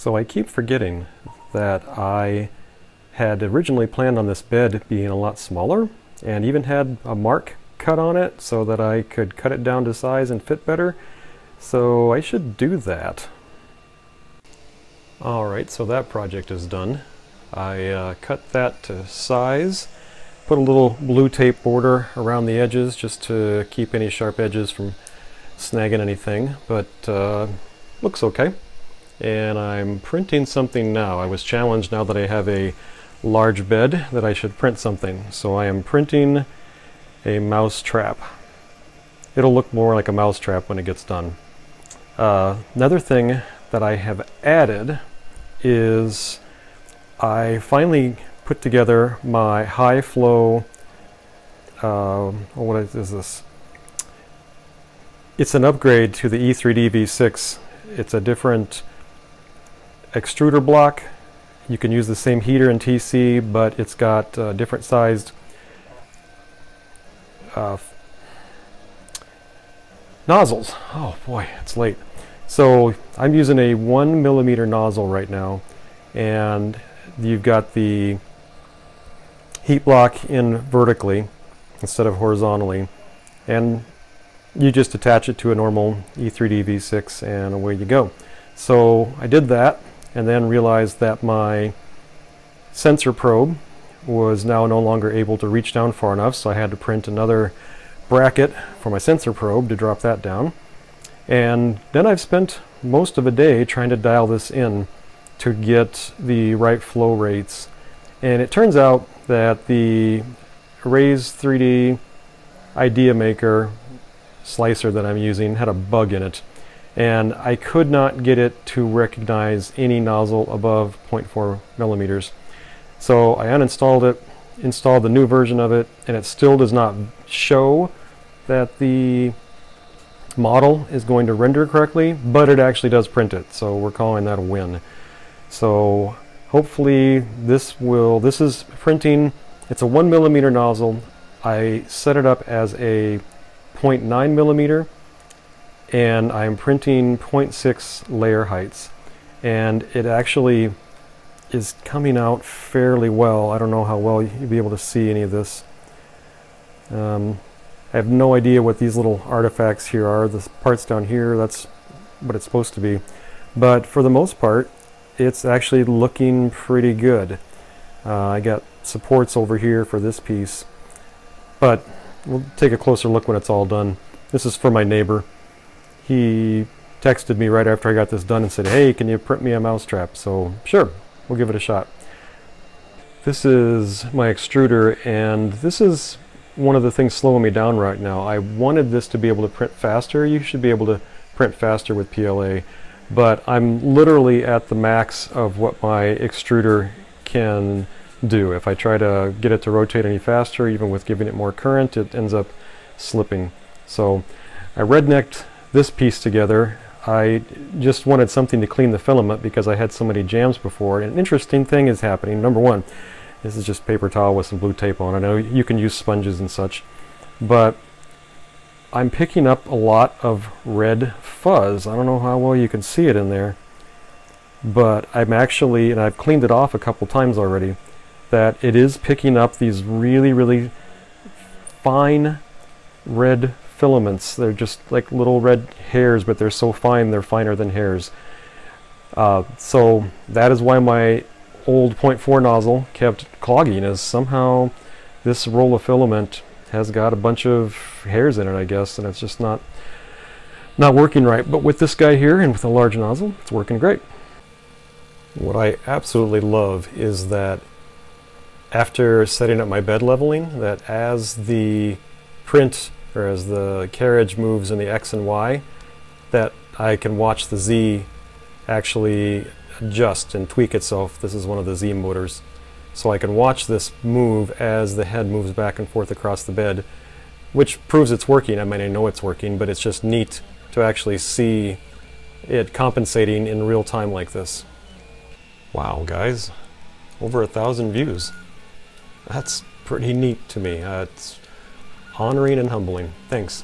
So I keep forgetting that I had originally planned on this bed being a lot smaller and even had a mark cut on it so that I could cut it down to size and fit better. So I should do that. Alright, so that project is done. I cut that to size, put a little blue tape border around the edges just to keep any sharp edges from snagging anything, but looks okay. And I'm printing something now. I was challenged now that I have a large bed that I should print something. So I am printing a mouse trap. It'll look more like a mouse trap when it gets done. Another thing that I have added is I finally put together my high flow, what is this? It's an upgrade to the E3D V6. It's a different extruder block. You can use the same heater in TC, but it's got different sized nozzles. Oh boy, it's late. So I'm using a 1mm nozzle right now, and you've got the heat block in vertically instead of horizontally, and you just attach it to a normal E3D V6 and away you go. So I did that and then realized that my sensor probe was now no longer able to reach down far enough, so I had to print another bracket for my sensor probe to drop that down. And then I've spent most of a day trying to dial this in to get the right flow rates. And it turns out that the Raise 3D Idea Maker slicer that I'm using had a bug in it, and I could not get it to recognize any nozzle above 0.4mm. So I uninstalled it, installed the new version of it, and it still does not show that the model is going to render correctly, but it actually does print it, so we're calling that a win. So hopefully this is printing. It's a 1mm nozzle. I set it up as a 0.9mm, and I'm printing 0.6 layer heights, and it actually is coming out fairly well. I don't know how well you'll be able to see any of this. I have no idea what these little artifacts here are. The parts down here, that's what it's supposed to be, but for the most part it's actually looking pretty good. I got supports over here for this piece, but we'll take a closer look when it's all done. This is for my neighbor. He texted me right after I got this done and said, hey, can you print me a mousetrap? So sure, we'll give it a shot. This is my extruder, and this is one of the things slowing me down right now. I wanted this to be able to print faster. You should be able to print faster with PLA, but I'm literally at the max of what my extruder can do. If I try to get it to rotate any faster, even with giving it more current, it ends up slipping. So I rednecked this piece together. I just wanted something to clean the filament because I had so many jams before. And an interesting thing is happening. Number one, this is just paper towel with some blue tape on. I know you can use sponges and such, but I'm picking up a lot of red fuzz. I don't know how well you can see it in there, but I'm actually, and I've cleaned it off a couple times already, that it is picking up these really, really fine red filaments. They're just like little red hairs, but they're so fine, they're finer than hairs. So that is why my old 0.4 nozzle kept clogging, is somehow this roll of filament has got a bunch of hairs in it, I guess, and it's just not working right. But with this guy here and with a large nozzle, it's working great. What I absolutely love is that after setting up my bed leveling, that as the print, or as the carriage moves in the X and Y, that I can watch the Z actually adjust and tweak itself. This is one of the Z motors. So I can watch this move as the head moves back and forth across the bed, which proves it's working. I mean, I know it's working, but it's just neat to actually see it compensating in real time like this. Wow, guys, over 1,000 views. That's pretty neat to me. It's honoring and humbling. Thanks.